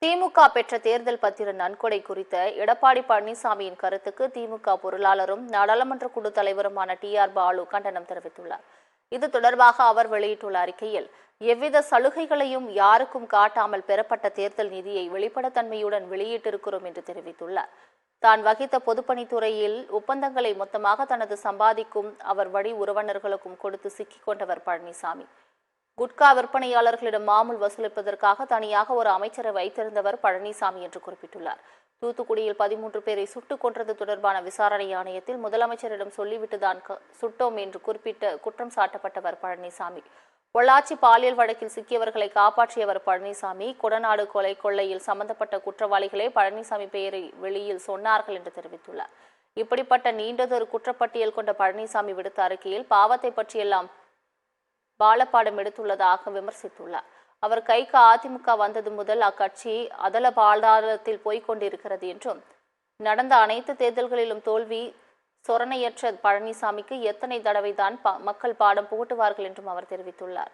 திமுக பெற்ற தேர்தல் பத்திர நன்கொடை குறித்த எடப்பாடி பழனிசாமியின் கருத்துக்கு திமுக பொருளாளரும் நாடாளுமன்ற குழு தலைவருமான டி.ஆர். பாலு கண்டனம் தெரிவித்துள்ளார். இது தொடர்பாக அவர் வெளியிட்டுள்ள அறிக்கையில், எவ்வித சலுகைகளையும் யாருக்கும் காட்டாமல் பெறப்பட்ட தேர்தல் நிதியை வெளிப்படைத்தன்மையுடன் வெளியிட்டிருக்கிறோம் என்று தெரிவித்துள்ளார். தான் வகித்த பொதுப்பணித்துறையில் ஒப்பந்தங்களை மொத்தமாக தனது சம்பாதிக்கும் அவர் வழி உறவினர்களுக்கும் கொடுத்து சிக்கிக் கொண்டவர் பழனிசாமி. குட்கா விற்பனையாளர்களிடம் மாமூல் வசூலிப்பதற்காக தனியாக ஒரு அமைச்சரை வைத்திருந்தவர் பழனிசாமி என்று குறிப்பிட்டுள்ளார். தூத்துக்குடியில் 13 பேரை சுட்டுக் கொன்றது தொடர்பான விசாரணை ஆணையத்தில் முதலமைச்சரிடம் சொல்லிவிட்டுதான் சுட்டோம் என்று குற்றம் சாட்டப்பட்டவர் பழனிசாமி. பொள்ளாச்சி பாலியல் வழக்கில் சிக்கியவர்களை காப்பாற்றியவர் பழனிசாமி. கொடநாடு கொலை கொள்ளையில் சம்பந்தப்பட்ட குற்றவாளிகளே பழனிசாமி பெயரை வெளியில் சொன்னார்கள் என்று தெரிவித்துள்ளார். இப்படிப்பட்ட நீண்டதொரு குற்றப்பட்டியல் கொண்ட பழனிசாமி விடுத்த அறிக்கையில் பாவத்தை பற்றியெல்லாம் பாலப்பாடம் எடுத்துள்ளதாக விமர்சித்துள்ளார். அவர் கைக்கு அதிமுக வந்தது முதல் அக்கட்சி அதல பாதாளத்தில் போய்கொண்டிருக்கிறது என்றும், நடந்த அனைத்து தேர்தல்களிலும் தோல்வி சொரணையற்ற பழனிசாமிக்கு எத்தனை தடவைதான் மக்கள் பாடம் புகட்டுவார்கள் என்றும் அவர் தெரிவித்துள்ளார்.